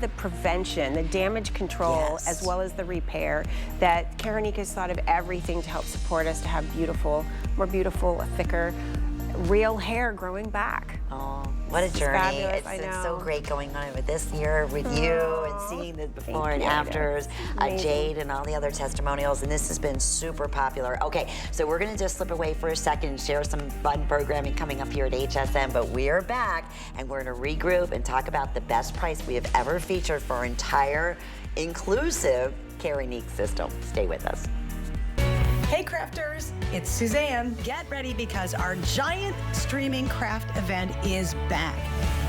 The prevention, the damage control, as well as the repair, that Keranique has thought of everything to help support us to have beautiful, more beautiful, thicker, real hair growing back. Oh, what a journey. Fabulous, It's so great going on with this year with you and seeing the before and afters, Jade and all the other testimonials, and this has been super popular. Okay, so we're gonna just slip away for a second and share some fun programming coming up here at HSN, but we're back and we're gonna regroup and talk about the best price we have ever featured for our entire inclusive Keranique system. Stay with us. Hey crafters, it's Suzanne. Get ready because our giant streaming craft event is back.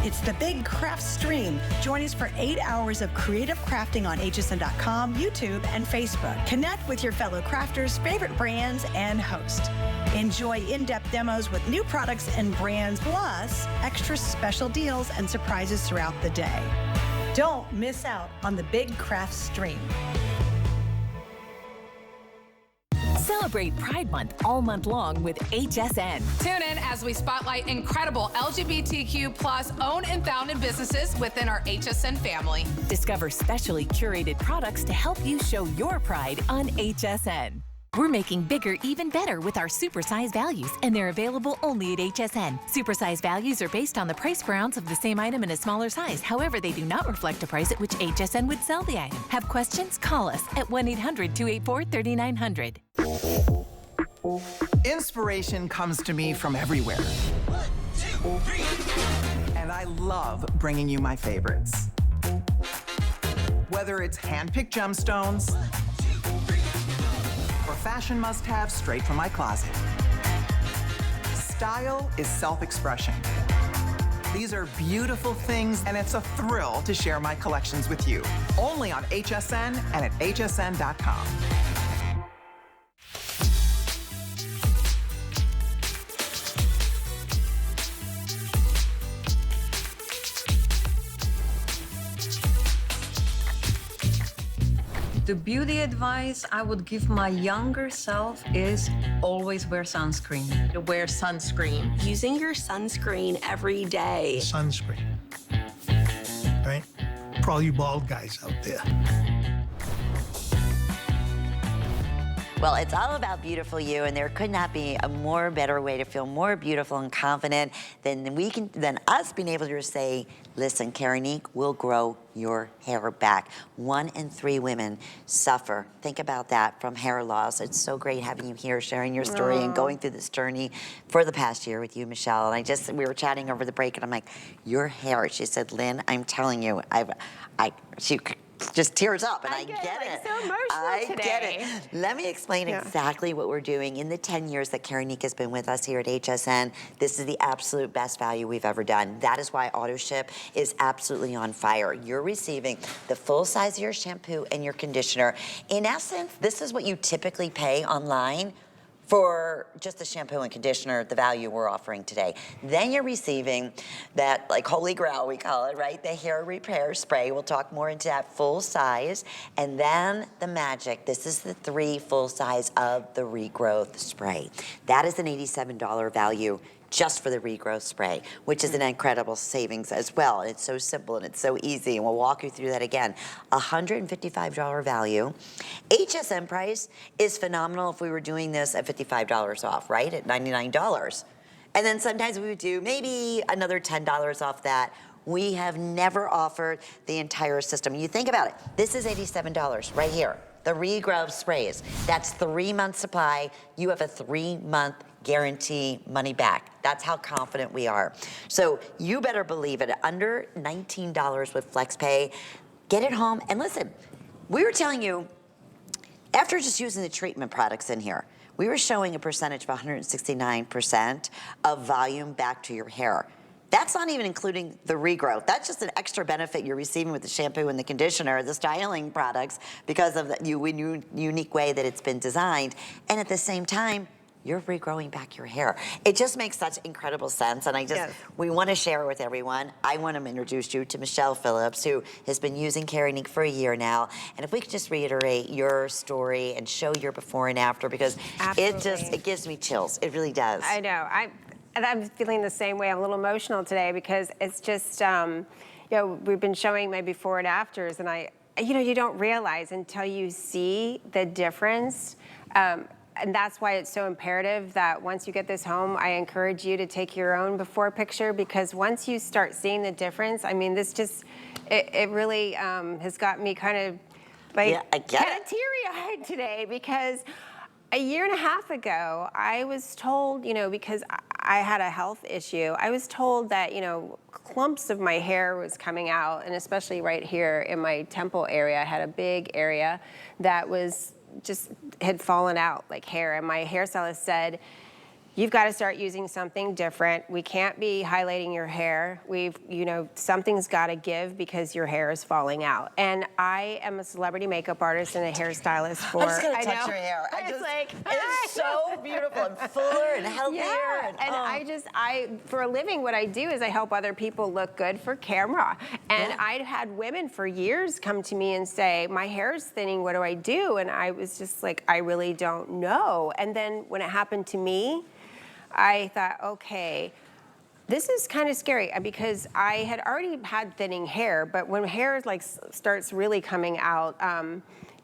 It's the Big Craft Stream. Join us for 8 hours of creative crafting on hsn.com, YouTube, and Facebook. Connect with your fellow crafters, favorite brands, and host. Enjoy in-depth demos with new products and brands, plus extra special deals and surprises throughout the day. Don't miss out on the Big Craft Stream. Celebrate Pride Month all month long with HSN. Tune in as we spotlight incredible LGBTQ plus owned and founded businesses within our HSN family. Discover specially curated products to help you show your pride on HSN. We're making bigger even better with our supersize values, and they're available only at HSN. Supersize values are based on the price per ounce of the same item in a smaller size. However, they do not reflect a price at which HSN would sell the item. Have questions? Call us at 1-800-284-3900. Inspiration comes to me from everywhere. 1, 2, 3. And I love bringing you my favorites. Whether it's hand-picked gemstones, or fashion must-haves straight from my closet. Style is self-expression. These are beautiful things, and it's a thrill to share my collections with you. Only on HSN and at hsn.com. The beauty advice I would give my younger self is always wear sunscreen. Wear sunscreen. Using your sunscreen every day. Sunscreen, right? For all you bald guys out there. Well, it's all about beautiful you, and there could not be a more better way to feel more beautiful and confident than us being able to say, listen, Keranique will grow your hair back. 1 in 3 women suffer. Think about that, from hair loss. It's so great having you here, sharing your story and going through this journey for the past year with you, Michelle. And we were chatting over the break, and I'm like, your hair. She said, Lynn, I'm telling you, she just tears up, and I get it. So emotional today. Get it. Let me explain exactly what we're doing. In the 10 years that Keranique has been with us here at HSN, this is the absolute best value we've ever done. That is why auto ship is absolutely on fire. You're receiving the full size of your shampoo and your conditioner. In essence, this is what you typically pay online for just the shampoo and conditioner, the value we're offering today. Then you're receiving that, like, holy grail, we call it, right? The hair repair spray. We'll talk more into that full size. And then the magic. This is the 3 full size of the Regrowth Spray. That is an $87 value just for the Regrowth Spray, which is an incredible savings as well. It's so simple and it's so easy, and we'll walk you through that again. $155 value. HSN price is phenomenal if we were doing this at $55 off, right? At $99. And then sometimes we would do maybe another $10 off that. We have never offered the entire system. You think about it, this is $87 right here. The Regrowth Sprays, that's 3 months supply. You have a 3-month guarantee money back. That's how confident we are. So you better believe it, under $19 with FlexPay. Get it home, and listen, we were telling you, after just using the treatment products in here, we were showing a percentage of 169% of volume back to your hair. That's not even including the regrowth. That's just an extra benefit you're receiving with the shampoo and the conditioner, the styling products, because of the unique way that it's been designed. And at the same time, you're regrowing back your hair. It just makes such incredible sense, and we want to share it with everyone. I want to introduce you to Michelle Phillips, who has been using Keranique for a year now. And if we could just reiterate your story and show your before and after, because it gives me chills. It really does. I know. I'm feeling the same way. I'm a little emotional today because it's just, you know, we've been showing my before and afters, and you know, you don't realize until you see the difference. And that's why it's so imperative that once you get this home, I encourage you to take your own before picture, because once you start seeing the difference, I mean, this just, it really has got me kind of like kind of teary-eyed today, because a year and a half ago, I was told, you know, because I had a health issue, I was told that, you know, clumps of my hair was coming out, and especially right here in my temple area, I had a big area that was just had fallen out like hair, and my hairstylist said, you've got to start using something different. We can't be highlighting your hair. You know, something's got to give because your hair is falling out. And I am a celebrity makeup artist and a hairstylist for. I'm just gonna touch your hair. It's so beautiful and fuller and healthier. Yeah. And for a living, what I do is I help other people look good for camera. And I'd had women for years come to me and say, my hair is thinning, what do I do? And I was just like, I really don't know. And then when it happened to me, I thought, okay, this is kind of scary, because I had already had thinning hair, but when hair like starts really coming out,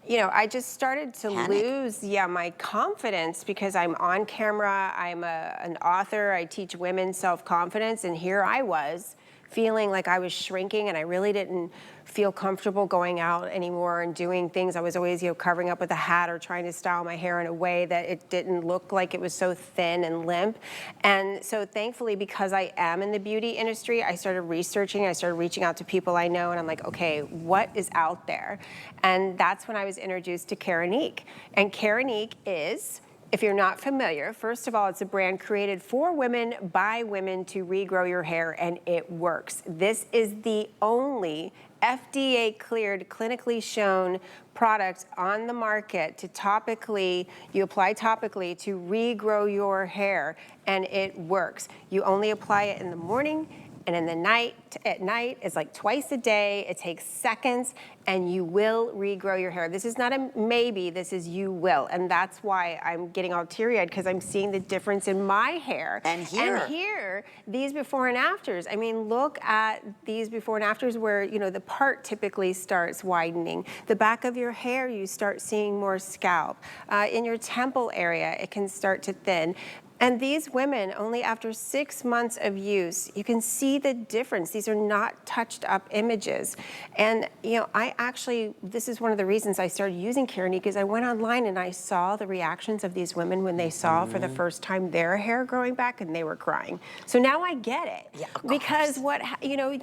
you know, I just started to lose, my confidence, because I'm on camera, I'm an author, I teach women self-confidence, and here I was feeling like I was shrinking, and I really didn't feel comfortable going out anymore and doing things. I was always, you know, covering up with a hat or trying to style my hair in a way that it didn't look like it was so thin and limp. And so thankfully, because I am in the beauty industry, I started researching, I started reaching out to people I know, and I'm like, okay, what is out there? And that's when I was introduced to Keranique. And Keranique is, if you're not familiar, first of all, it's a brand created for women by women to regrow your hair, and it works. This is the only FDA cleared, clinically shown product on the market to you apply topically to regrow your hair, and it works. You only apply it in the morning, and in the night, at night, it's like twice a day. It takes seconds, and you will regrow your hair. This is not a maybe, this is you will. And that's why I'm getting all teary-eyed, because I'm seeing the difference in my hair. And here. And here, these before and afters. I mean, look at these before and afters where, you know, the part typically starts widening. The back of your hair, you start seeing more scalp. In your temple area, it can start to thin. And these women, only after 6 months of use, you can see the difference. These are not touched up images. And, you know, this is one of the reasons I started using Keranique, is I went online and I saw the reactions of these women when they saw for the first time their hair growing back, and they were crying. So now I get it. Yeah, of because you know,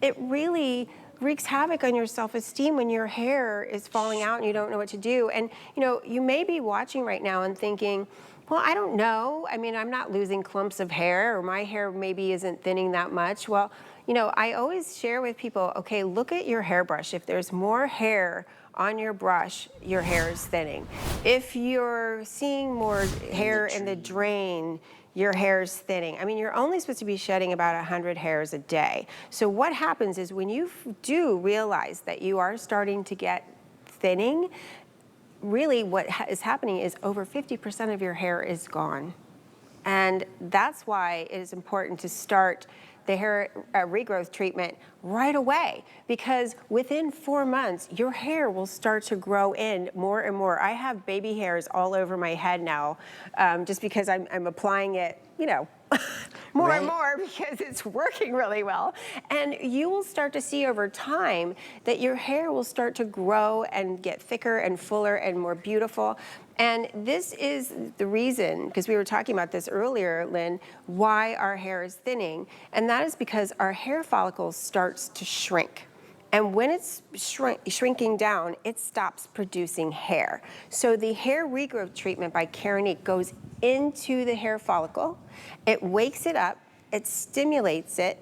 it really wreaks havoc on your self-esteem when your hair is falling out and you don't know what to do. And, you know, you may be watching right now and thinking, well, I don't know. I mean, I'm not losing clumps of hair, or my hair maybe isn't thinning that much. Well, you know, I always share with people, okay, look at your hairbrush. If there's more hair on your brush, your hair is thinning. If you're seeing more hair in the drain, your hair is thinning. I mean, you're only supposed to be shedding about 100 hairs a day. So what happens is when you do realize that you are starting to get thinning, really what is happening is over 50% of your hair is gone. And that's why it is important to start the hair regrowth treatment right away, because within 4 months, your hair will start to grow in more and more. I have baby hairs all over my head now, just because I'm applying it, you know, more and more, because it's working really well. And you will start to see over time that your hair will start to grow and get thicker and fuller and more beautiful. And this is the reason, because we were talking about this earlier, Lynn, why our hair is thinning. And that is because our hair follicles starts to shrink. And when it's shrinking down, it stops producing hair. So the hair regrowth treatment by Keranique goes into the hair follicle, it wakes it up, it stimulates it,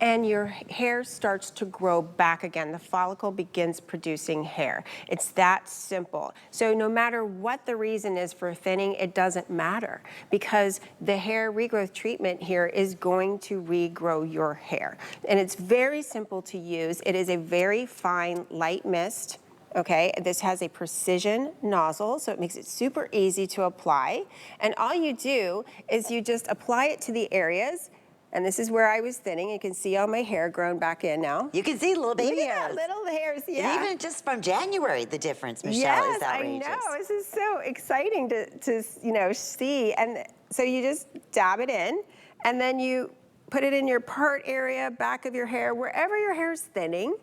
and your hair starts to grow back again. The follicle begins producing hair. It's that simple. So no matter what the reason is for thinning, it doesn't matter, because the hair regrowth treatment here is going to regrow your hair. And it's very simple to use. It is a very fine, light mist. Okay, this has a precision nozzle, so it makes it super easy to apply. And all you do is you just apply it to the areas And this is where I was thinning. You can see all my hair grown back in now. You can see little baby Yeah, hairs. little hairs, yeah. And even just from January, the difference, Michelle, yes, is outrageous. I know. This is so exciting to you know, see. And so you just dab it in, and then you put it in your part area, back of your hair, wherever your hair is thinning,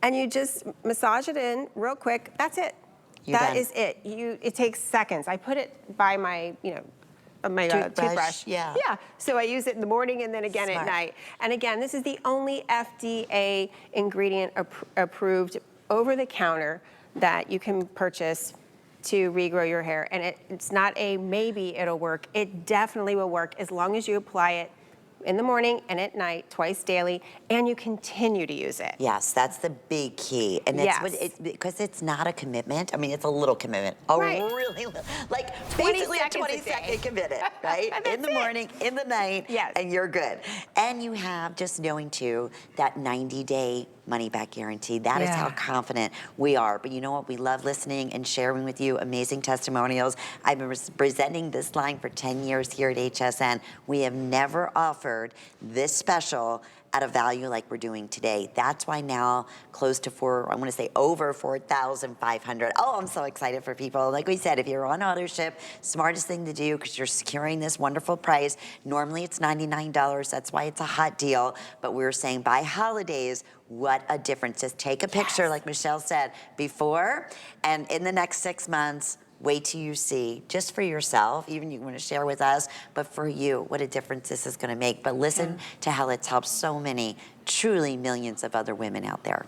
and you just massage it in real quick. That's it. That is it. It takes seconds. I put it by my, you know, my toothbrush. Yeah. Yeah. So I use it in the morning and then again Smart. at night. And again, this is the only FDA ingredient approved over the counter that you can purchase to regrow your hair. And it's not a maybe it'll work. It definitely will work as long as you apply it in the morning and at night, twice daily, and you continue to use it. Yes, that's the big key. And that's what because it's not a commitment. I mean, it's a little commitment. A really little, like 20 basically a seconds 20-second commitment, right? In the morning, in the night, and you're good. And you have, just knowing too, that 90-day money-back guarantee. That is how confident we are. But you know what? We love listening and sharing with you amazing testimonials. I've been presenting this line for 10 years here at HSN. We have never offered this special at a value like we're doing today. That's why now close to I want to say over 4,500. Oh, I'm so excited for people. Like we said, if you're on auto ship, smartest thing to do because you're securing this wonderful price. Normally it's $99. That's why it's a hot deal. But we were saying by holidays, what a difference. Just take a picture, like Michelle said, before and in the next 6 months, wait till you see, just for yourself, even you want to share with us, but for you, what a difference this is going to make. But listen to how it's helped so many, truly millions of other women out there.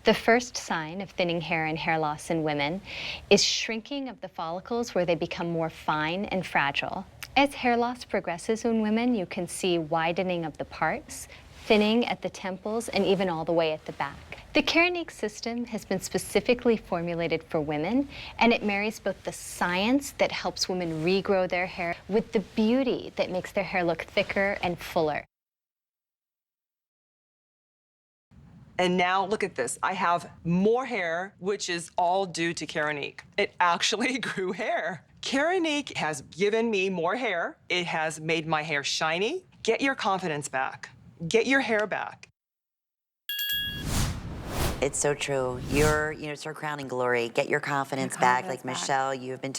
The first sign of thinning hair and hair loss in women is shrinking of the follicles where they become more fine and fragile. As hair loss progresses in women, you can see widening of the parts, thinning at the temples, and even all the way at the back. The Keranique system has been specifically formulated for women, and it marries both the science that helps women regrow their hair with the beauty that makes their hair look thicker and fuller. And now look at this. I have more hair, which is all due to Keranique. It actually grew hair. Keranique has given me more hair. It has made my hair shiny. Get your confidence back. Get your hair back. It's so true. It's her crowning glory. Get your confidence back. Like Michelle, you've been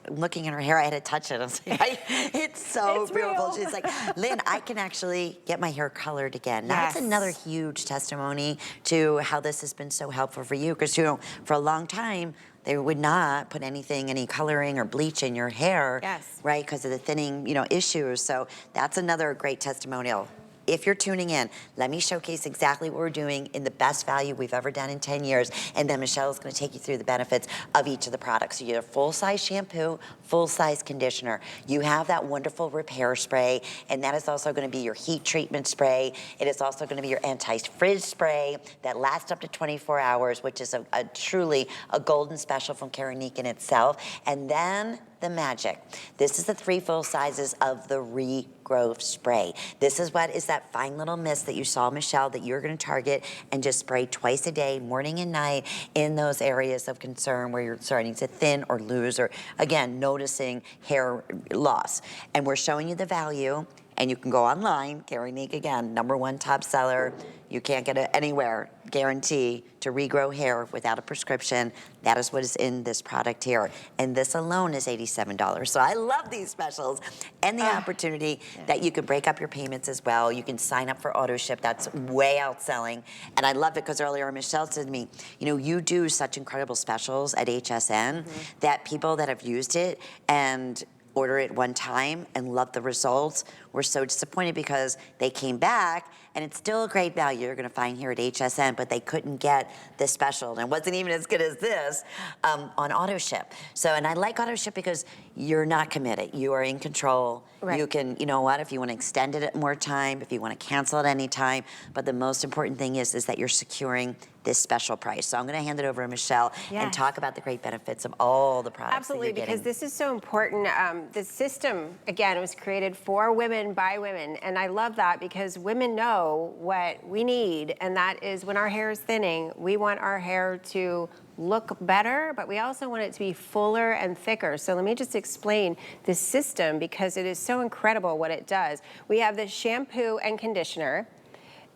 looking at her hair, I had to touch it. I was like, it's so beautiful. Real. She's like, Lynn, I can actually get my hair colored again. Now, that's another huge testimony to how this has been so helpful for you. Because, you know, for a long time, they would not put any coloring or bleach in your hair, right? Because of the thinning, issues. So that's another great testimonial. If you're tuning in, let me showcase exactly what we're doing in the best value we've ever done in 10 years. And then Michelle is going to take you through the benefits of each of the products. So you have a full-size shampoo, full-size conditioner. You have that wonderful repair spray, and that is also going to be your heat treatment spray. It is also going to be your anti-frizz spray that lasts up to 24 hours, which is truly a golden special from Keranique in itself. And then the magic. This is the 3 full sizes of the Regrowth Spray. This is what is that fine little mist that you saw, Michelle, that you're going to target and just spray twice a day, morning and night, in those areas of concern where you're starting to thin or lose, or again, noticing hair loss. And we're showing you the value. And you can go online, Keranique, again, #1 top seller. You can't get it anywhere. Guarantee to regrow hair without a prescription. That is what is in this product here. And this alone is $87. So I love these specials. And the opportunity that you can break up your payments as well. You can sign up for auto ship. That's way outselling. And I love it because earlier Michelle said to me, you do such incredible specials at HSN that people that have used it and order it one time and love the results. We're so disappointed because they came back and it's still a great value you're gonna find here at HSN, but they couldn't get this special, and it wasn't even as good as this on auto ship. So, and I like auto ship because you're not committed. You are in control. Right. You can, if you want to extend it at more time, if you want to cancel at any time, but the most important thing is that you're securing this special price. So I'm going to hand it over to Michelle and talk about the great benefits of all the products. Absolutely, because this is so important. The system, again, was created for women women by women. And I love that because women know what we need, and that is when our hair is thinning, we want our hair to look better, but we also want it to be fuller and thicker. So let me just explain this system because it is so incredible what it does. We have the shampoo and conditioner.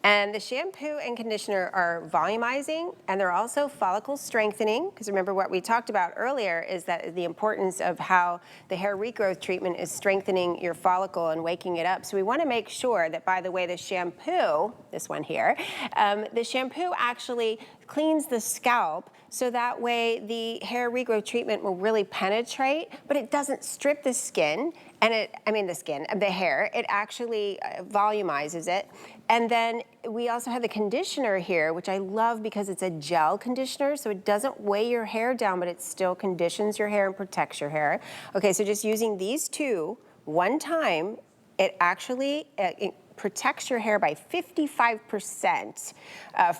And the shampoo and conditioner are volumizing, and they're also follicle strengthening, because remember what we talked about earlier is that the importance of how the hair regrowth treatment is strengthening your follicle and waking it up. So we want to make sure that, by the way, the shampoo, this one here, the shampoo actually cleans the scalp, so that way the hair regrowth treatment will really penetrate, but it doesn't strip the skin, and the hair. It actually volumizes it. And then we also have the conditioner here, which I love because it's a gel conditioner, so it doesn't weigh your hair down, but it still conditions your hair and protects your hair. Okay, so just using these two one time, it actually it protects your hair by 55%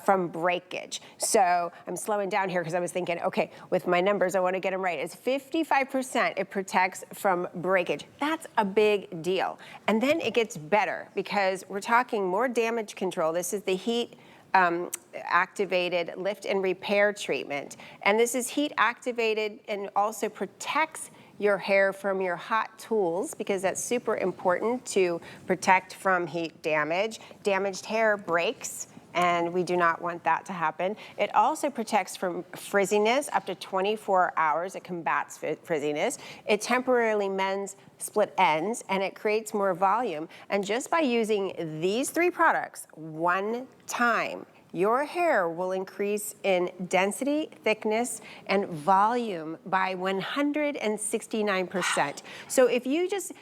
from breakage. So I'm slowing down here because I was thinking, okay, with my numbers, I want to get them right. It's 55% it protects from breakage. That's a big deal. And then it gets better because we're talking more damage control. This is the heat activated lift and repair treatment. And this is heat activated and also protects your hair from your hot tools, because that's super important to protect from heat damage. Damaged hair breaks, and we do not want that to happen. It also protects from frizziness up to 24 hours. It combats frizziness. It temporarily mends split ends, and it creates more volume. And just by using these three products one time, your hair will increase in density, thickness, and volume by 169%. So if you just,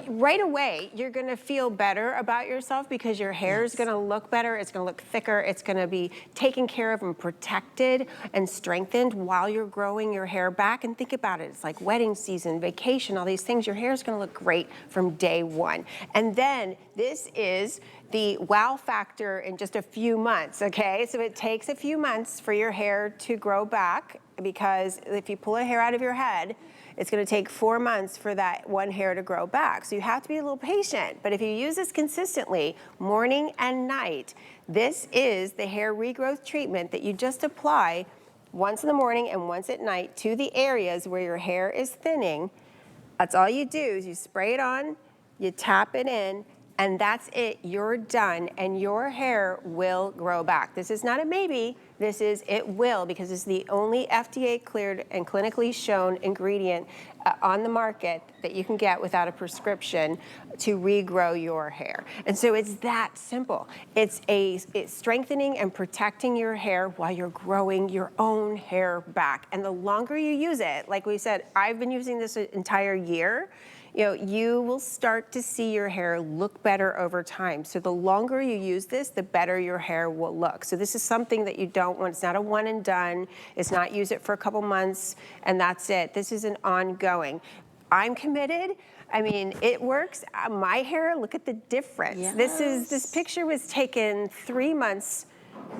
right away, you're gonna feel better about yourself because your hair is gonna look better, it's gonna look thicker, it's gonna be taken care of and protected and strengthened while you're growing your hair back. And think about it, it's like wedding season, vacation, all these things, your hair is gonna look great from day one. And then this is the wow factor in just a few months, okay? So it takes a few months for your hair to grow back, because if you pull a hair out of your head, it's gonna take 4 months for that one hair to grow back. So you have to be a little patient. But if you use this consistently, morning and night, this is the hair regrowth treatment that you just apply once in the morning and once at night to the areas where your hair is thinning. That's all you do is you spray it on, you tap it in, and that's it, you're done, and your hair will grow back. This is not a maybe, this is it will, because it's the only FDA cleared and clinically shown ingredient on the market that you can get without a prescription to regrow your hair. And so it's that simple. It's strengthening and protecting your hair while you're growing your own hair back. And the longer you use it, like we said, I've been using this an entire year, you will start to see your hair look better over time. So the longer you use this, the better your hair will look. So this is something that you don't want. It's not a one and done. It's not use it for a couple months and that's it. This is an ongoing. I'm committed. I mean, it works. My hair, look at the difference. Yes. This picture was taken 3 months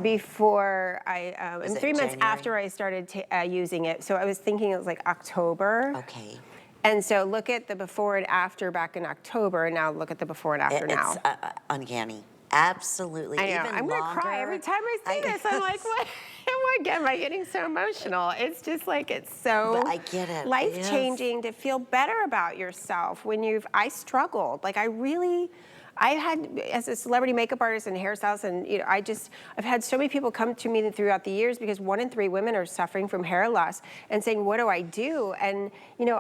before and 3 months January? after I started using it. So I was thinking it was like October. Okay. And so look at the before and after back in October, and now look at the before and after now. It's uncanny. Absolutely. I know. Even I'm gonna cry every time I see this. I'm like, what? Am I getting so emotional? It's just like, it's so But I get it. life-changing to feel better about yourself when I struggled. Like I had, as a celebrity makeup artist and hairstylist, and I've had so many people come to me throughout the years because 1 in 3 women are suffering from hair loss and saying, what do I do? And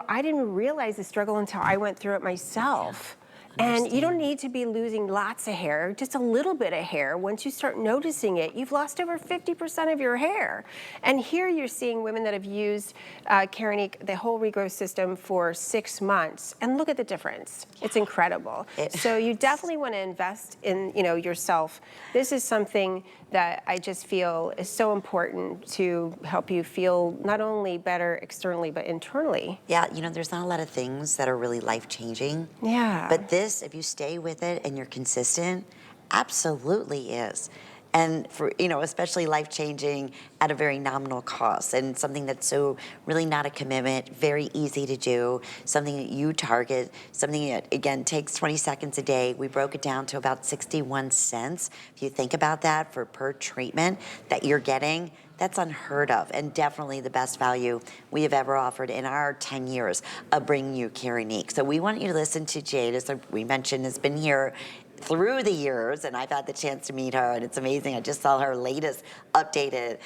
I didn't realize the struggle until I went through it myself. And you don't need to be losing lots of hair, just a little bit of hair. Once you start noticing it, you've lost over 50% of your hair. And here you're seeing women that have used Keranique, the whole regrowth system, for 6 months. And look at the difference. Yeah. It's incredible. So you definitely want to invest in yourself. This is something that I just feel is so important to help you feel not only better externally, but internally. Yeah, there's not a lot of things that are really life-changing. Yeah. But this, if you stay with it and you're consistent, absolutely is. and for, you know, especially life-changing at a very nominal cost, and something that's so really not a commitment, very easy to do, something that you target, something that, again, takes 20 seconds a day. We broke it down to about 61 cents. If you think about that for per treatment that you're getting, that's unheard of, and definitely the best value we have ever offered in our 10 years of bringing you Keranique. So we want you to listen to Jade, as we mentioned, has been here through the years, and I've had the chance to meet her, and it's amazing. I just saw her latest updated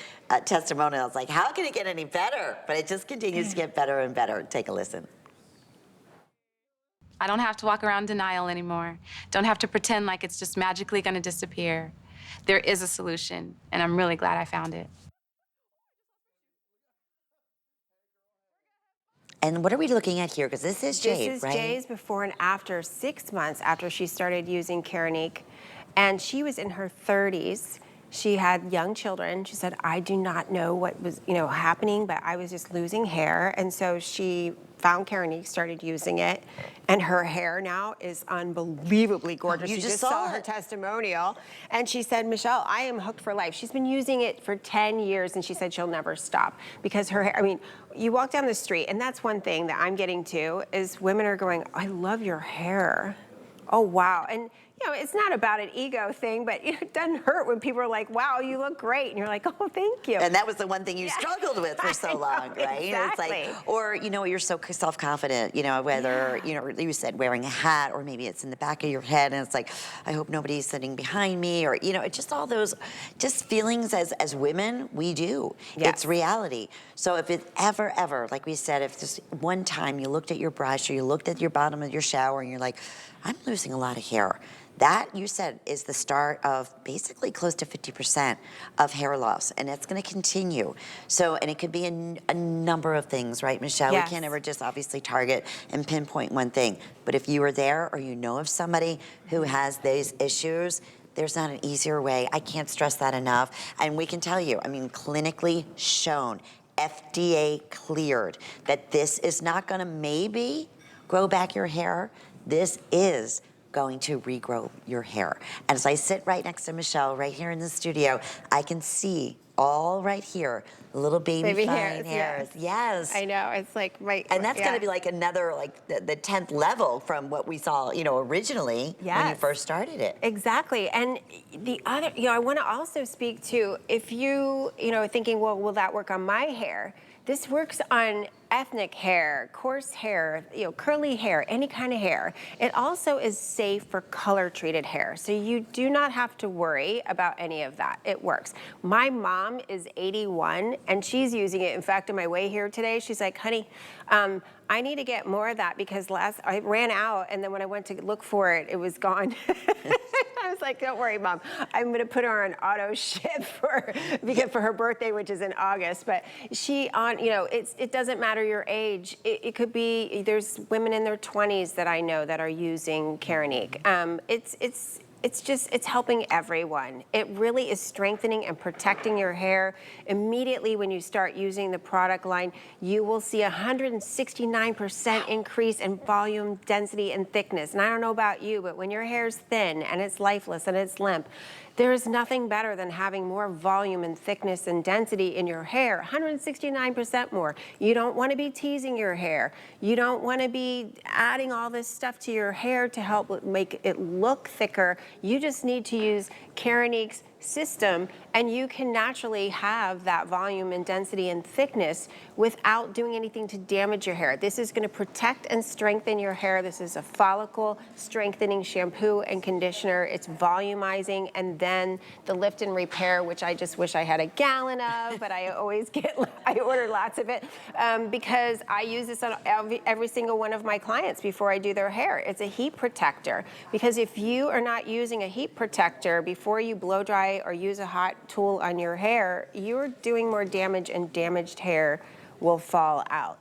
testimonial. I was like, how can it get any better? But it just continues to get better and better. Take a listen. I don't have to walk around in denial anymore. Don't have to pretend like it's just magically gonna disappear. There is a solution, and I'm really glad I found it. And what are we looking at here? Because this is Jade, right? This is Jade's before and after, 6 months after she started using Keranique. And she was in her 30s. She had young children. She said, I do not know what was, happening, but I was just losing hair. And so she found Keranique, started using it, and her hair now is unbelievably gorgeous. You You just just saw saw her it. testimonial, and she said, Michelle, I am hooked for life. She's been using it for 10 years, and she said she'll never stop because her hair, I mean, you walk down the street, and that's one thing that I'm getting to, is women are going, I love your hair. Oh, wow. And, it's not about an ego thing, but it doesn't hurt when people are like, wow, you look great. And you're like, oh, thank you. And that was the one thing you struggled with for so long, right? Exactly. It's like, or, you're so self-confident, whether, you said wearing a hat, or maybe it's in the back of your head, and it's like, I hope nobody's sitting behind me, or, it's just all those just feelings as women, we do. Yes. It's reality. So if it's ever, like we said, if just one time you looked at your brush or you looked at your bottom of your shower and you're like, I'm losing a lot of hair. That, you said, is the start of basically close to 50% of hair loss, and it's going to continue. So, and it could be a number of things, right, Michelle? Yes. We can't ever just obviously target and pinpoint one thing. But if you are there or you know of somebody who has these issues, there's not an easier way. I can't stress that enough. And we can tell you, clinically shown, FDA cleared, that this is not going to maybe grow back your hair. This is going to regrow your hair. And as I sit right next to Michelle, right here in the studio, I can see all right here, little baby fine hairs. Yes. I know, it's like right. And that's gonna be like another, like the 10th level from what we saw, originally when you first started it. Exactly. And the other, I want to also speak to, if you, thinking, well, will that work on my hair? This works on ethnic hair, coarse hair, curly hair, any kind of hair. It also is safe for color-treated hair, so you do not have to worry about any of that. It works. My mom is 81, and she's using it. In fact, on my way here today, she's like, honey, I need to get more of that because I ran out, and then when I went to look for it, it was gone. I was like, don't worry, Mom. I'm going to put her on auto ship for her birthday, which is in August. But it doesn't matter your age. It could be, there's women in their 20s that I know that are using Keranique. It's helping everyone. It really is strengthening and protecting your hair. Immediately when you start using the product line, you will see 169% increase in volume, density, and thickness. And I don't know about you, but when your hair's thin and it's lifeless and it's limp, there is nothing better than having more volume and thickness and density in your hair, 169% more. You don't want to be teasing your hair. You don't want to be adding all this stuff to your hair to help make it look thicker. You just need to use Keranique's system, and you can naturally have that volume and density and thickness without doing anything to damage your hair. This is going to protect and strengthen your hair. This is a follicle strengthening shampoo and conditioner. It's volumizing, and then the lift and repair, which I just wish I had a gallon of, but I always I order lots of it because I use this on every single one of my clients before I do their hair. It's a heat protector, because if you are not using a heat protector before you blow dry or use a hot tool on your hair, you're doing more damage, and damaged hair will fall out.